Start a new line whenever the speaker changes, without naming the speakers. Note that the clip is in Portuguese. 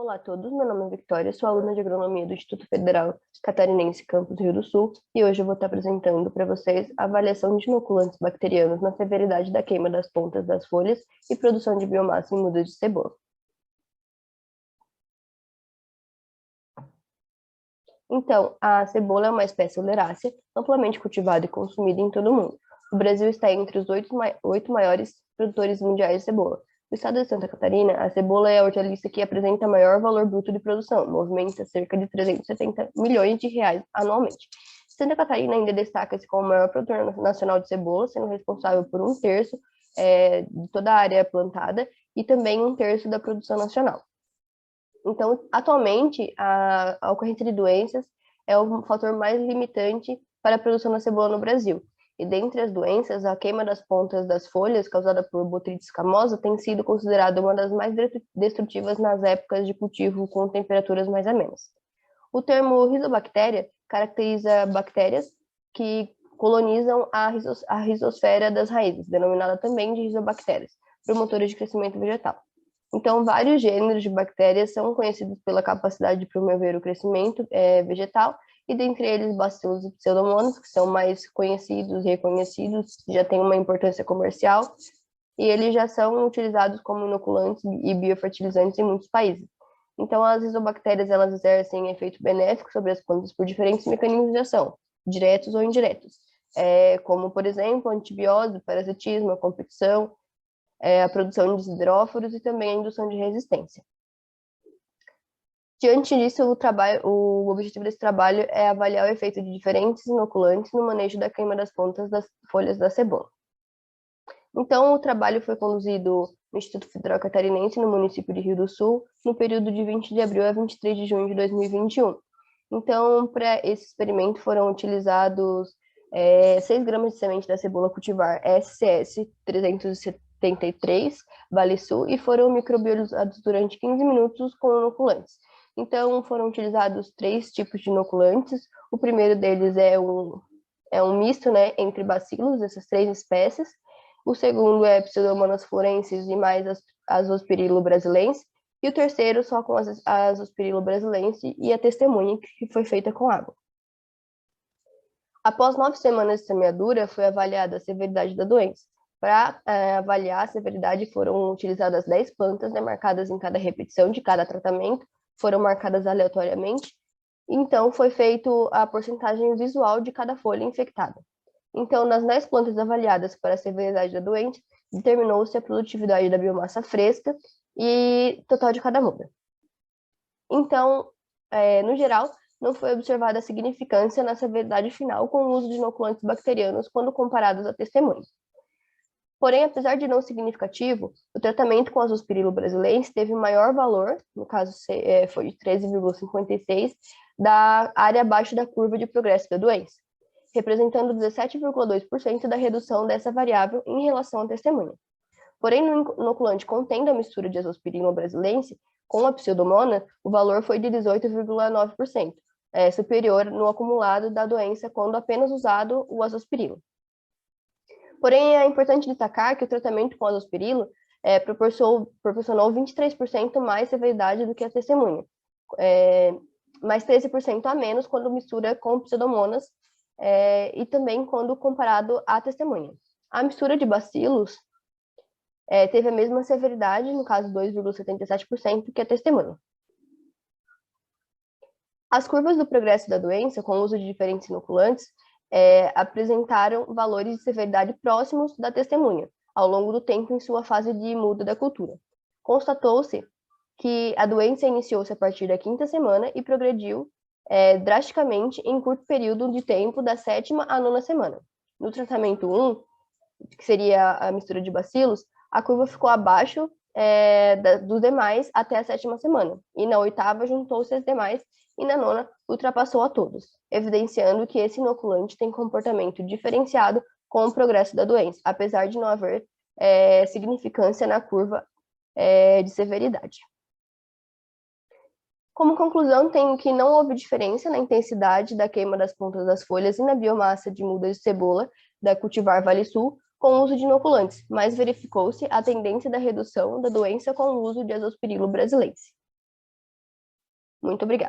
Olá a todos, meu nome é Victoria, sou aluna de agronomia do Instituto Federal Catarinense Campus Rio do Sul e hoje eu vou estar apresentando para vocês a avaliação de inoculantes bacterianos na severidade da queima das pontas das folhas e produção de biomassa em mudas de cebola. Então, a cebola é uma espécie oleracea, amplamente cultivada e consumida em todo o mundo. O Brasil está entre os oito maiores produtores mundiais de cebola. No estado de Santa Catarina, a cebola é a hortaliça que apresenta maior valor bruto de produção, movimenta cerca de 370 milhões de reais anualmente. Santa Catarina ainda destaca-se como o maior produtor nacional de cebola, sendo responsável por um terço de toda a área plantada e também um terço da produção nacional. Então, atualmente, a ocorrência de doenças é o fator mais limitante para a produção da cebola no Brasil. E dentre as doenças, a queima das pontas das folhas, causada por botrytis escamosa, tem sido considerada uma das mais destrutivas nas épocas de cultivo com temperaturas mais amenas. O termo rizobactéria caracteriza bactérias que colonizam a rizosfera das raízes, denominada também de rizobactérias, promotores de crescimento vegetal. Então, vários gêneros de bactérias são conhecidos pela capacidade de promover o crescimento vegetal, e dentre eles bacilos e pseudomonas, que são mais conhecidos e reconhecidos, já têm uma importância comercial, e eles já são utilizados como inoculantes e biofertilizantes em muitos países. Então, as rizobactérias, elas exercem efeito benéfico sobre as plantas por diferentes mecanismos de ação, diretos ou indiretos, como, por exemplo, a antibiose, o parasitismo, a competição, a produção de hidróforos e também a indução de resistência. Diante disso, o objetivo desse trabalho é avaliar o efeito de diferentes inoculantes no manejo da queima das pontas das folhas da cebola. Então, o trabalho foi conduzido no Instituto Federal Catarinense, no município de Rio do Sul, no período de 20 de abril a 23 de junho de 2021. Então, para esse experimento foram utilizados 6 gramas de semente da cebola cultivar SCS 373, Vale Sul, e foram microbiolizados durante 15 minutos com inoculantes. Então, foram utilizados 3 tipos de inoculantes. O primeiro deles é um misto, né, entre bacilos, essas 3 espécies. O segundo é Pseudomonas florensis e mais Azospirillum brasilense. E o terceiro só com a Azospirillum brasilense e a testemunha, que foi feita com água. Após 9 semanas de semeadura, foi avaliada a severidade da doença. Para avaliar a severidade, foram utilizadas 10 plantas, né, marcadas em cada repetição de cada tratamento, foram marcadas aleatoriamente. Então, foi feito a porcentagem visual de cada folha infectada. Então, nas 10 plantas avaliadas para a severidade da doença, determinou-se a produtividade da biomassa fresca e total de cada muda. Então, no geral, não foi observada significância na severidade final com o uso de inoculantes bacterianos quando comparados a testemunhas. Porém, apesar de não significativo, o tratamento com Azospirillum brasilense teve maior valor, no caso foi de 13,56, da área abaixo da curva de progresso da doença, representando 17,2% da redução dessa variável em relação à testemunha. Porém, no inoculante contendo a mistura de Azospirillum brasilense com a pseudomona, o valor foi de 18,9%, superior no acumulado da doença quando apenas usado o Azospirillum. Porém, é importante destacar que o tratamento com Azospirillum proporcionou 23% mais severidade do que a testemunha, mais 13% a menos quando mistura com pseudomonas, e também quando comparado à testemunha. A mistura de bacilos teve a mesma severidade, no caso 2,77%, que a testemunha. As curvas do progresso da doença, com o uso de diferentes inoculantes, apresentaram valores de severidade próximos da testemunha, ao longo do tempo em sua fase de muda da cultura. Constatou-se que a doença iniciou-se a partir da 5ª semana e progrediu drasticamente em curto período de tempo, da 7ª à 9ª semana. No tratamento 1, que seria a mistura de bacilos, a curva ficou abaixo dos demais até a 7ª semana, e na 8ª juntou-se as demais, e na 9ª ultrapassou a todos, evidenciando que esse inoculante tem comportamento diferenciado com o progresso da doença, apesar de não haver significância na curva de severidade. Como conclusão, tenho que não houve diferença na intensidade da queima das pontas das folhas e na biomassa de mudas de cebola da cultivar Vale Sul com o uso de inoculantes, mas verificou-se a tendência da redução da doença com o uso de Azospirillum brasilense. Muito obrigada.